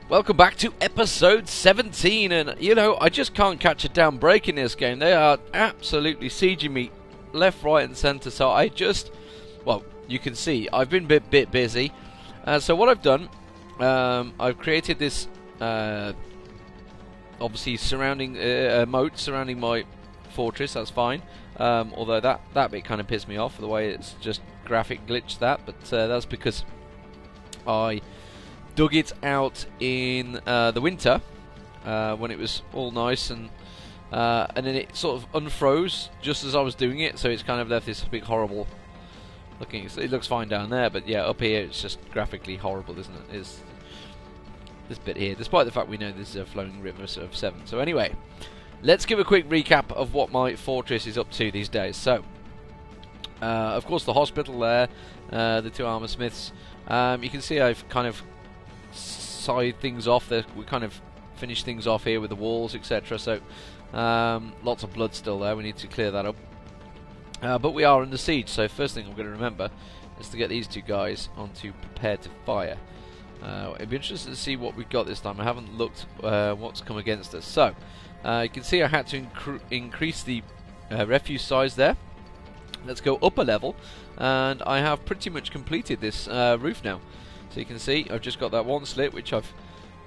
Welcome back to episode 17, and you know, I just can't catch a damn break in this game. They are absolutely sieging me left, right and centre, so I just, well, you can see, I've been a bit busy. So what I've done, I've created this, obviously surrounding, moat surrounding my fortress, that's fine. Although that bit kind of pissed me off, the way it's just graphic glitched that, but that's because I dug it out in the winter when it was all nice, and then it sort of unfroze just as I was doing it, so it's kind of left this big horrible looking. It looks fine down there, but yeah, up here it's just graphically horrible, isn't it? Is this bit here, despite the fact we know this is a flowing river of 7. So anyway, let's give a quick recap of what my fortress is up to these days. So of course the hospital there, the 2 armor smiths. You can see I've kind of side things off there. We kind of finished things off here with the walls, etc. So lots of blood still there. We need to clear that up. But we are under siege, so first thing I'm going to remember is to get these 2 guys onto prepare to fire. It'd be interesting to see what we've got this time. I haven't looked what's come against us. So you can see I had to increase the refuse size there. Let's go up a level, and I have pretty much completed this roof now. So you can see I've just got that one slit which I've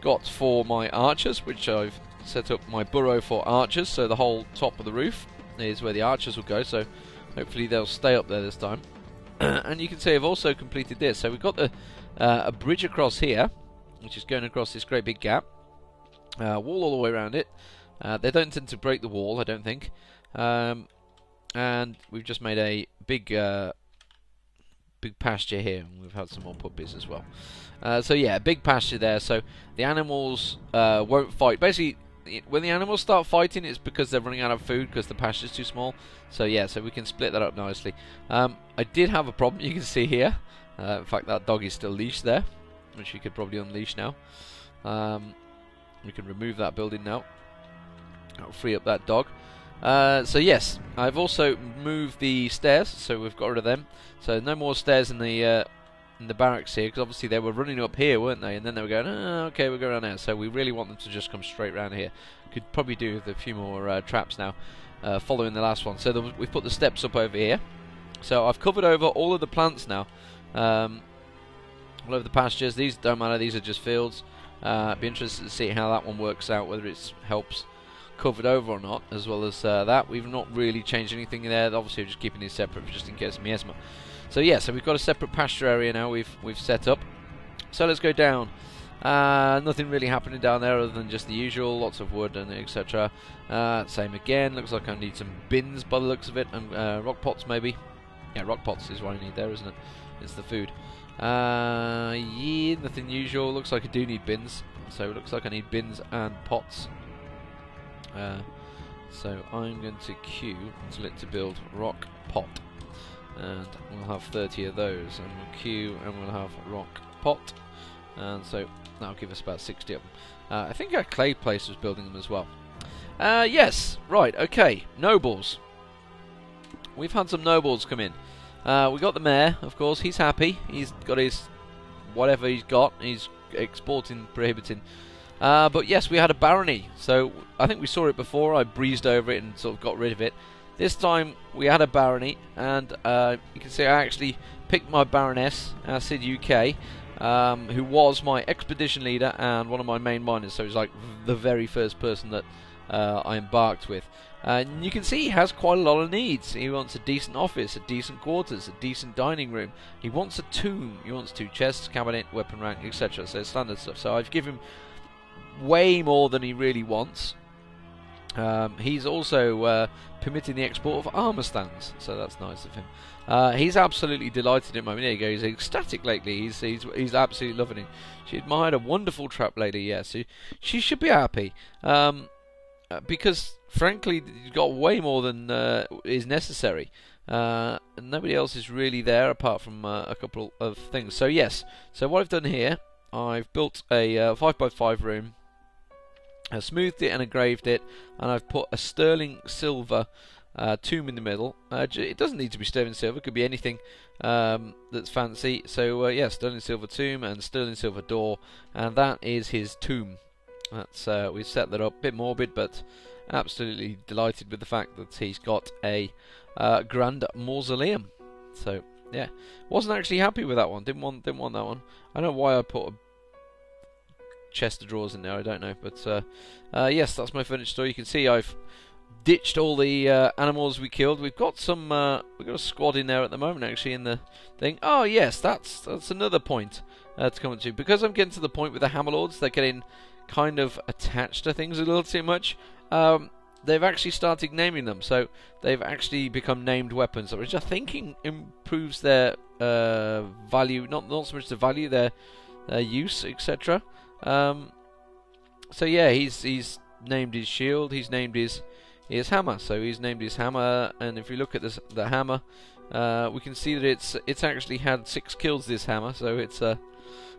got for my archers, which I've set up my burrow for archers, so the whole top of the roof is where the archers will go, so hopefully they'll stay up there this time. And you can see I've also completed this, so we've got the a bridge across here which is going across this great big gap, wall all the way around it. They don't tend to break the wall, I don't think, and we've just made a big big pasture here, and we've had some more puppies as well. So yeah, big pasture there, so the animals won't fight. Basically, when the animals start fighting, it's because they're running out of food because the pasture's too small. So yeah, so we can split that up nicely. I did have a problem, you can see here. In fact, that dog is still leashed there, which we could probably unleash now. We can remove that building now. That'll free up that dog. So yes, I've also moved the stairs, so we've got rid of them. So no more stairs in the barracks here, because obviously they were running up here, weren't they? And then they were going, oh, okay, we'll go around there. So we really want them to just come straight around here. Could probably do with a few more traps now, following the last one. So we've put the steps up over here. So I've covered over all of the plants now, all over the pastures. These don't matter; these are just fields. Be interested to see how that one works out, whether it helps covered over or not, as well as that. We've not really changed anything there. Obviously, we're just keeping these separate just in case of miasma. So yeah, so we've got a separate pasture area now. We've set up. So let's go down. Nothing really happening down there other than just the usual, lots of wood and etc. Same again. Looks like I need some bins by the looks of it, and rock pots maybe. Yeah, rock pots is what I need there, isn't it? It's the food. Yeah, nothing usual. Looks like I do need bins. So it looks like I need bins and pots. So I'm going to queue select to build rock pot, and we'll have 30 of those, and we'll queue and we'll have rock pot, and so that'll give us about 60 of them. I think our clay place was building them as well. Yes, right, okay, nobles. We've had some nobles come in. We got the mayor, of course. He's happy. He's got his whatever he's got. He's exporting, prohibiting. But yes, we had a barony, so I think we saw it before. I breezed over it and sort of got rid of it. This time we had a barony, and you can see I actually picked my baroness, Sid UK, who was my expedition leader and one of my main miners, so he's like the very first person that I embarked with. And you can see he has quite a lot of needs. He wants a decent office, a decent quarters, a decent dining room. He wants a tomb. He wants 2 chests, cabinet, weapon rack, etc. So standard stuff. So I've given him way more than he really wants. He's also permitting the export of armor stands, so that's nice of him. He's absolutely delighted at the moment. There you go. He's ecstatic lately. He's absolutely loving it. She admired a wonderful trap lady. Yes, she should be happy. Because frankly, you've got way more than is necessary. And nobody else is really there apart from a couple of things. So yes, so what I've done here, I've built a 5x5 room, I smoothed it and engraved it, and I've put a sterling silver tomb in the middle. It doesn't need to be sterling silver, it could be anything that's fancy. So yeah, sterling silver tomb and sterling silver door, and that is his tomb. That's we've set that up, a bit morbid, but absolutely delighted with the fact that he's got a grand mausoleum. So yeah, wasn't actually happy with that one. Didn't want that one. I don't know why I put a chest of drawers in there. I don't know, but yes, that's my furniture store. You can see I've ditched all the animals we killed. We've got some. We've got a squad in there at the moment, actually, in the thing. Oh yes, that's another point to come to, because I'm getting to the point with the Hammerlords. They're getting kind of attached to things a little too much. They've actually started naming them, so they've actually become named weapons, which I think improves their value. Not so much the value, their use, etc. So yeah, he's named his shield. He's named his hammer. So he's named his hammer, and if you look at the hammer, we can see that it's actually had 6 kills. This hammer, so it's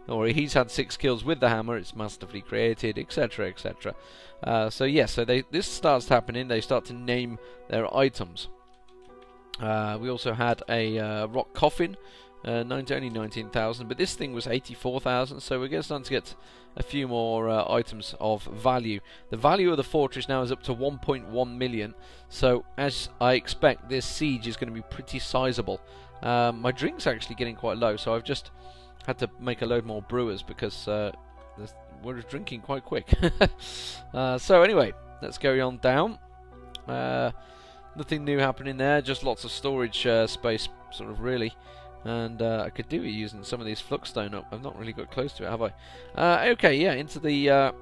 or he's had 6 kills with the hammer. It's masterfully created, etc., etc. So yeah, so this starts happening. They start to name their items. We also had a rock coffin, only 19,000, but this thing was 84,000. So we're starting to get a few more items of value. The value of the fortress now is up to 1.1 million. So as I expect, this siege is going to be pretty sizable. My drink's actually getting quite low, so I've just had to make a load more brewers because we're drinking quite quick. So anyway, let's carry on down. Nothing new happening there, just lots of storage space, sort of, really. And I could do it using some of these fluxstone up. I've not really got close to it, have I? Okay, yeah, into the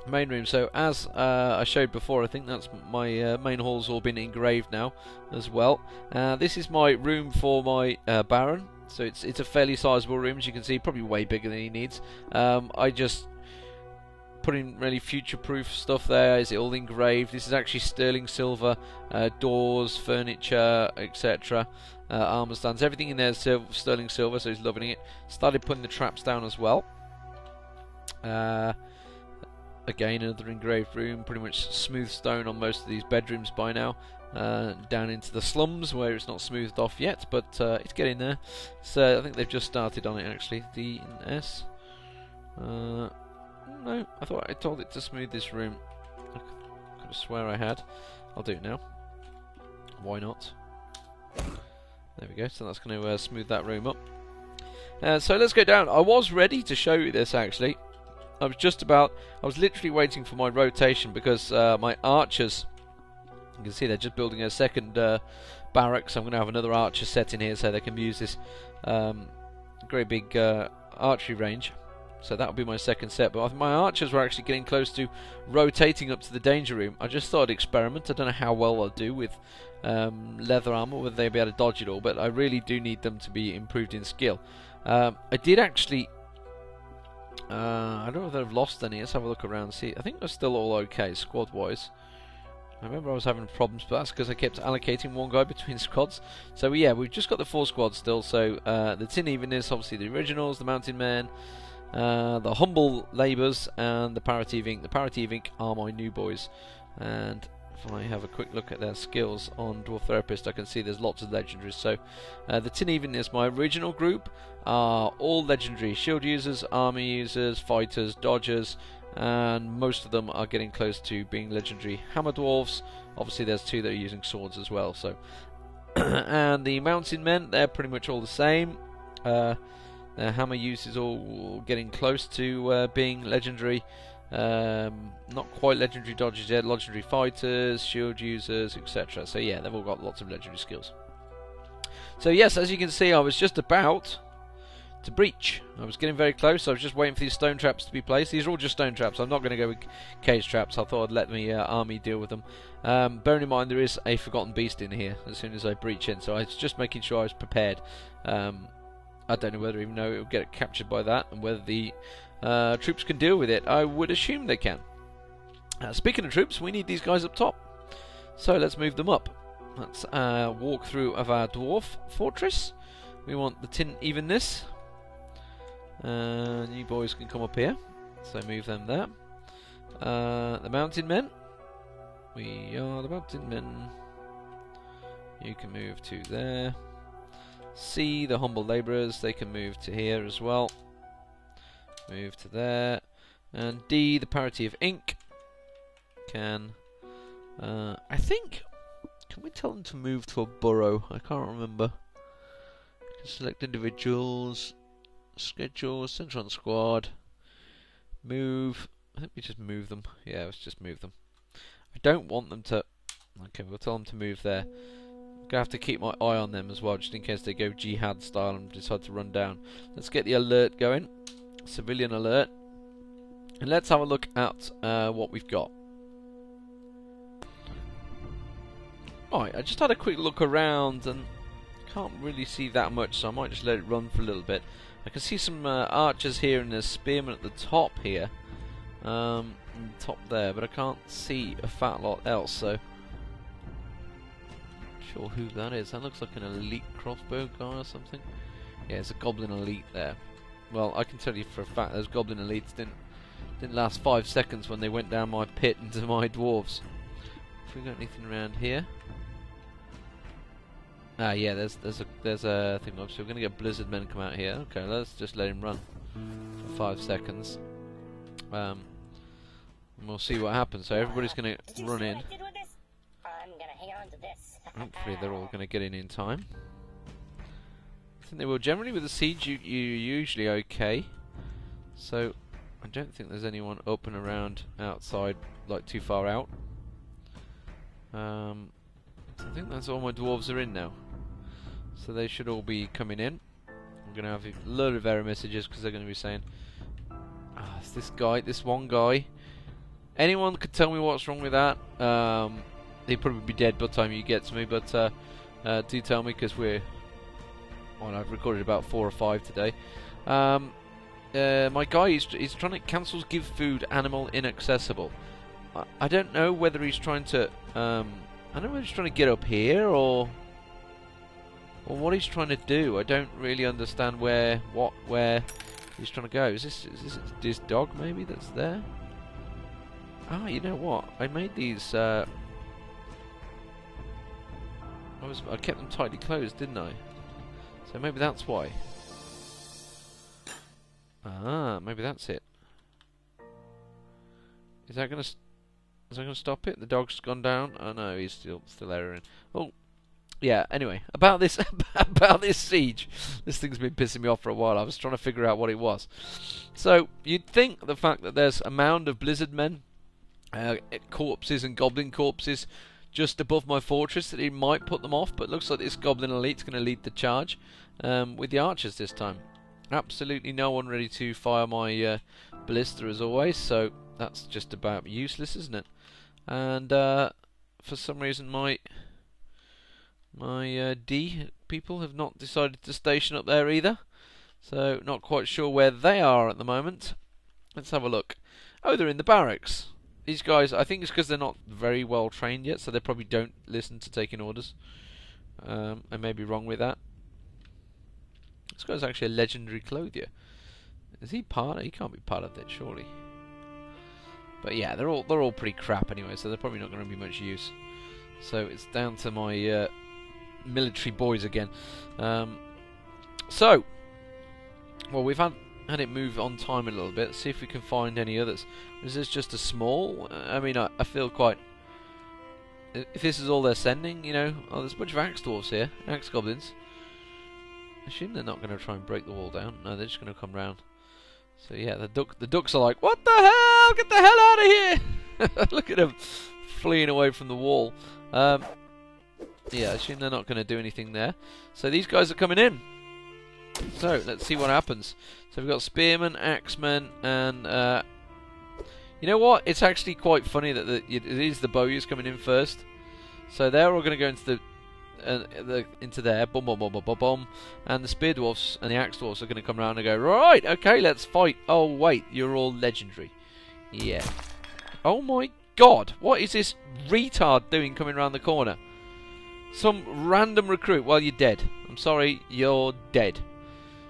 main room. So as I showed before, I think that's my main hall's all been engraved now as well. This is my room for my Baron. So it's a fairly sizable room, as you can see, probably way bigger than he needs. I just put in really future-proof stuff there. Is it all engraved? This is actually sterling silver, doors, furniture, etc. Armor stands, everything in there is sterling silver, so he's loving it. Started putting the traps down as well. Again, another engraved room, pretty much smooth stone on most of these bedrooms by now. Down into the slums where it's not smoothed off yet, but it's getting there. So I think they've just started on it, actually. D and S. No, I thought I told it to smooth this room. I could have swear I had. I'll do it now. Why not? There we go. So that's going to smooth that room up. So let's go down. I was ready to show you this, actually. I was literally waiting for my rotation because my archers, you can see they're just building a second barracks. I'm going to have another archer set in here so they can use this great big archery range. So that'll be my second set. But my archers were actually getting close to rotating up to the danger room. I just thought I'd experiment. I don't know how well they'll do with leather armor, whether they'll be able to dodge it all. But I really do need them to be improved in skill. I did actually... I don't know if they've lost any. Let's have a look around and see. I think they're still all okay, squad-wise. I remember I was having problems, but that's because I kept allocating one guy between squads. So yeah, we've just got the 4 squads still. So the Tin Evenness, obviously the originals, the Mountain Men, the Humble Labours, and the Parative Inc. The Parative Inc. are my new boys. And if I have a quick look at their skills on Dwarf Therapist, I can see there's lots of legendaries. So the Tin Evenness, my original group, are all legendary. Shield users, armor users, fighters, dodgers, and most of them are getting close to being legendary hammer dwarves. Obviously there's 2 that are using swords as well. So and the Mountain Men, they're pretty much all the same. Their hammer use is all getting close to being legendary. Not quite legendary dodgers yet. Legendary fighters, shield users, etc. So yeah, they've all got lots of legendary skills. So yes, as you can see, I was just about to breach. I was getting very close. I was just waiting for these stone traps to be placed. These are all just stone traps. I'm not going to go with cage traps. I thought I'd let my army deal with them. Bearing in mind there is a forgotten beast in here as soon as I breach in, so I was just making sure I was prepared. I don't know whether even know it will get captured by that, and whether the troops can deal with it. I would assume they can. Speaking of troops, we need these guys up top. So let's move them up. Let's walk through of our Dwarf Fortress. We want the Tin Evenness. You boys can come up here. So move them there. The Mountain Men. We are the Mountain Men. You can move to there. C, the humble labourers, they can move to here as well. Move to there. And D, the parity of ink, can... I think... Can we tell them to move to a borough? I can't remember. Select individuals. Schedule. Central on squad. Move. I think we just move them. Yeah, let's just move them. I don't want them to... Okay, we'll tell them to move there. I'm going to have to keep my eye on them as well, just in case they go jihad style and decide to run down. Let's get the alert going. Civilian alert. And let's have a look at what we've got. Right, I just had a quick look around and can't really see that much, so I might just let it run for a little bit. I can see some archers here and there's spearmen at the top here. Top there, but I can't see a fat lot else, so... Not sure who that is. That looks like an elite crossbow guy or something. Yeah, it's a goblin elite there. Well, I can tell you for a fact those goblin elites didn't last 5 seconds when they went down my pit into my dwarves. Have we got anything around here? Ah, yeah, there's a thing. So we're gonna get blizzard men come out here. Okay, let's just let him run for 5 seconds. And we'll see what happens. So everybody's gonna run in. Hopefully they're all gonna get in time. I think they will. Generally with the siege, you're usually okay. So I don't think there's anyone up and around outside, like too far out. I think that's all my dwarves are in now. So they should all be coming in. I'm going to have a load of error messages because they're going to be saying, it's this guy, this one guy. Anyone could tell me what's wrong with that. He'd probably be dead by the time you get to me, but do tell me because I've recorded about 4 or 5 today. My guy, he's trying to cancel give food animal inaccessible. I don't know whether he's trying to... I don't know if he's trying to get up here or what he's trying to do. I don't really understand where he's trying to go. Is this dog maybe that's there? Ah, you know what? I made these. I kept them tightly closed, didn't I? So maybe that's why. Ah, maybe that's it. Is that gonna stop it? The dog's gone down. Oh no, he's still erroring. Oh, yeah. Anyway, about this siege, this thing's been pissing me off for a while. I was trying to figure out what it was. So you'd think the fact that there's a mound of blizzard men, corpses and goblin corpses just above my fortress, that he might put them off. But it looks like this goblin elite's going to lead the charge with the archers this time. Absolutely no one ready to fire my ballista as always. So that's just about useless, isn't it? And for some reason my D people have not decided to station up there either, so not quite sure where they are at the moment. Let's have a look. Oh, they're in the barracks. These guys, I think it's because they're not very well trained yet, so they probably don't listen to taking orders. I may be wrong with that. This guy's actually a legendary clothier. Is he part of it? He can't be part of it, surely. But yeah, they're all pretty crap anyway, so they're probably not going to be much use. So it's down to my military boys again. So, well, we've had it move on time a little bit. See if we can find any others. Is this just a small? I mean, I feel quite... If this is all they're sending, you know... Oh, there's a bunch of axe dwarves here. Axe goblins. I assume they're not going to try and break the wall down. No, they're just going to come round. So yeah, the ducks are like, what the hell? Get the hell out of here! Look at them fleeing away from the wall. Yeah, I assume they're not going to do anything there. So these guys are coming in. So let's see what happens. So we've got spearmen, axemen, and you know what? It's actually quite funny that it is the bowyers coming in first. So they're all going to go into into there, boom, boom, boom, boom, boom, boom, and the spear dwarfs and the axe dwarfs are going to come around and go, right, okay, let's fight. Oh wait, you're all legendary. Yeah. Oh my god, what is this retard doing coming around the corner? Some random recruit. Well, you're dead. I'm sorry, you're dead.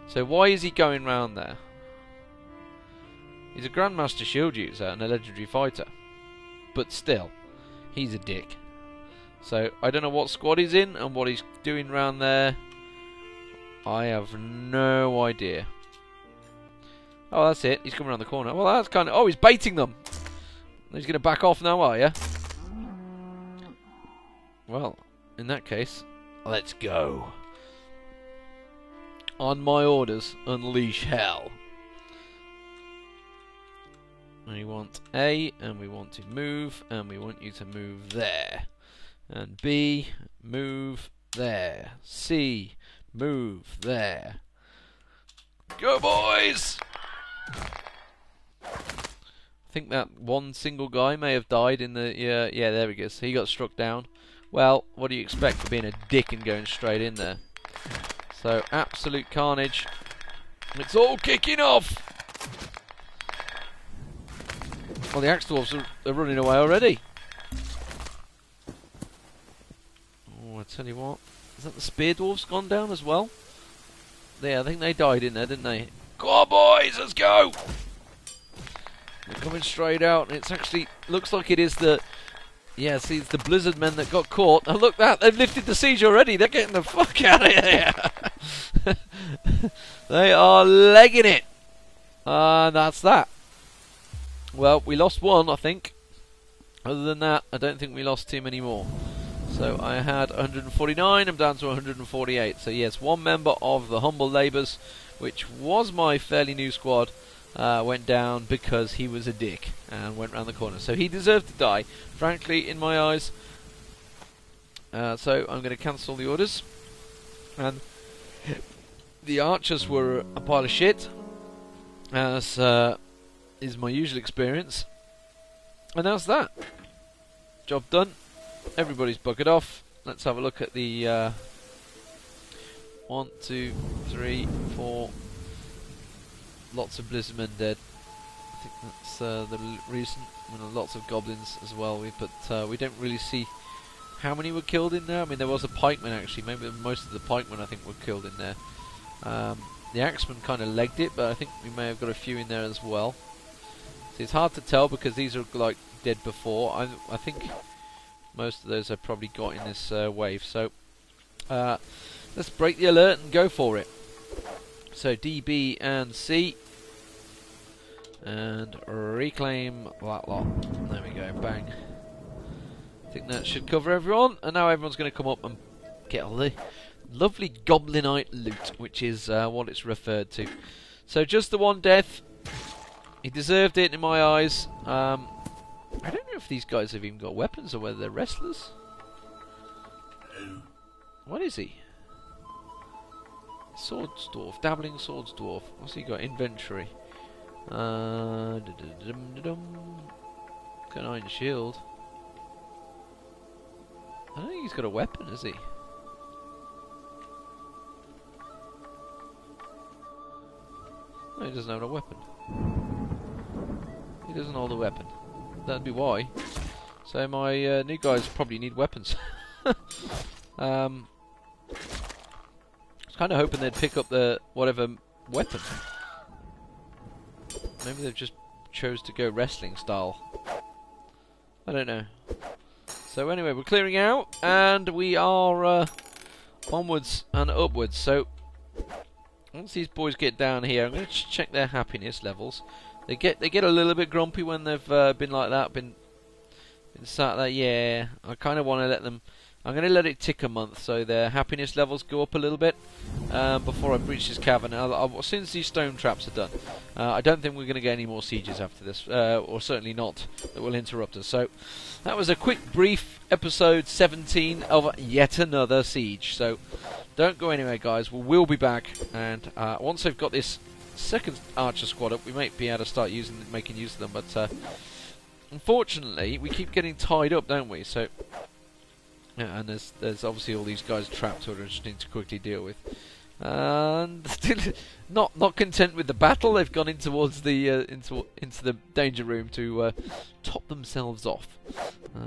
So why is he going round there? He's a Grandmaster shield user and a legendary fighter, but still, he's a dick. So I don't know what squad he's in and what he's doing round there. I have no idea. Oh, that's it. He's coming around the corner. Well, that's kind of... Oh, he's baiting them. He's going to back off now, are you? Well, in that case, let's go. On my orders, unleash hell. We want A, and we want to move, and we want you to move there. And B, move there. C, move there. Go, boys! I think that one single guy may have died in the... yeah, there he goes. He got struck down. Well, what do you expect for being a dick and going straight in there? So, absolute carnage. It's all kicking off! Well, the Axe Dwarves are running away already. Oh, I tell you what. Is that the Spear Dwarves gone down as well? Yeah, I think they died in there, didn't they? Go on, boys, let's go! They're coming straight out, and it's actually... looks like it is the... yeah, see, it's the Blizzard men that got caught. And look that, they've lifted the siege already. They're getting the fuck out of here. They are legging it. That's that. Well, we lost one, I think. Other than that, I don't think we lost too many more. So I had 149, I'm down to 148. So yes, one member of the Humble Labours, which was my fairly new squad, went down because he was a dick and went round the corner. So he deserved to die, frankly, in my eyes. So I'm going to cancel the orders. And the archers were a pile of shit, as is my usual experience. And that's that. Job done. Everybody's buggered off. Let's have a look at the 1, 2, 3, 4. Lots of Blizzard men dead. I think that's the reason. I mean, lots of goblins as well. But we don't really see how many were killed in there. I mean, there was a pikeman actually. Maybe most of the pikemen I think were killed in there. The axemen kind of legged it, but I think we may have got a few in there as well. So it's hard to tell because these are like dead before. I think most of those I probably got in this wave. So let's break the alert and go for it. So D, B, and C, and reclaim that lot. There we go, bang. I think that should cover everyone. And now everyone's going to come up and get all the lovely goblinite loot, which is what it's referred to. So just the one death. He deserved it in my eyes. I don't know if these guys have even got weapons or whether they're wrestlers. What is he? Swords Dwarf, Dabbling Swords Dwarf. What's he got? Inventory. Got an iron shield. I don't think he's got a weapon, has he? No, he doesn't have a weapon. He doesn't hold a weapon. That'd be why. So my new guys probably need weapons. I was kind of hoping they'd pick up the whatever weapon. Maybe they've just chose to go wrestling style. I don't know. So anyway, we're clearing out, and we are onwards and upwards. So once these boys get down here, I'm going to check their happiness levels. They get a little bit grumpy when they've been like that, been sat there. Yeah, I kind of want to let them. I'm going to let it tick a month so their happiness levels go up a little bit before I breach this cavern. As soon as these stone traps are done, I don't think we're going to get any more sieges after this, or certainly not that will interrupt us. So that was a quick, brief episode 17 of yet another siege. So don't go anywhere, guys. We'll be back, and once I've got this second archer squad up, we might be able to start making use of them. But unfortunately, we keep getting tied up, don't we? So. Yeah, and there's obviously all these guys trapped who are interesting to quickly deal with, and still not content with the battle, they've gone in towards the into the danger room to top themselves off.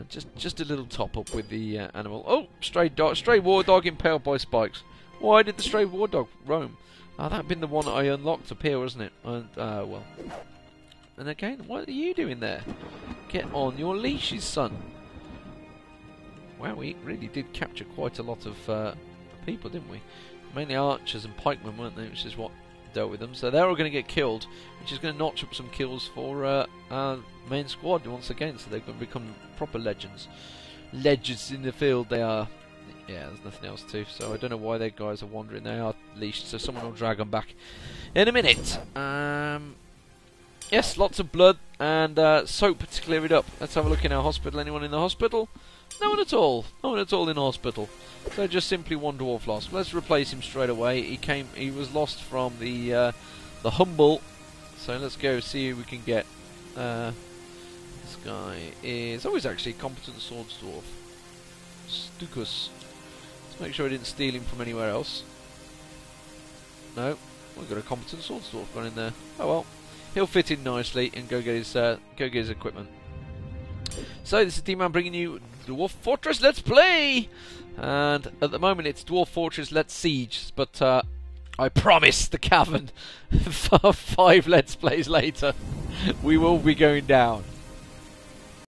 Just a little top up with the animal. Oh, stray war dog impaled by spikes. Why did the stray war dog roam? That'd been the one I unlocked up here, wasn't it? And well, and again, what are you doing there? Get on your leashes, son. wow, we really did capture quite a lot of people, didn't we? Mainly archers and pikemen, weren't they? Which is what dealt with them. So they're all going to get killed, which is going to notch up some kills for our main squad once again. So they're going to become proper legends. Legends in the field they are. Yeah, there's nothing else to. So I don't know why their guys are wandering. They are leashed, so someone will drag them back in a minute. Yes, lots of blood and soap to clear it up. Let's have a look in our hospital. Anyone in the hospital? No one at all. No one at all in the hospital. So just simply one dwarf lost. Let's replace him straight away. He was lost from the humble. So let's go see who we can get. This guy is he's actually a competent swords dwarf. Stukus. Let's make sure I didn't steal him from anywhere else. No, we've got a competent swords dwarf gone in there. Oh well. He'll fit in nicely and go get his equipment. So this is Deman bringing you Dwarf Fortress Let's Play, and at the moment it's Dwarf Fortress Let's Siege. But I promise the cavern, 5 Let's Plays later, we will be going down.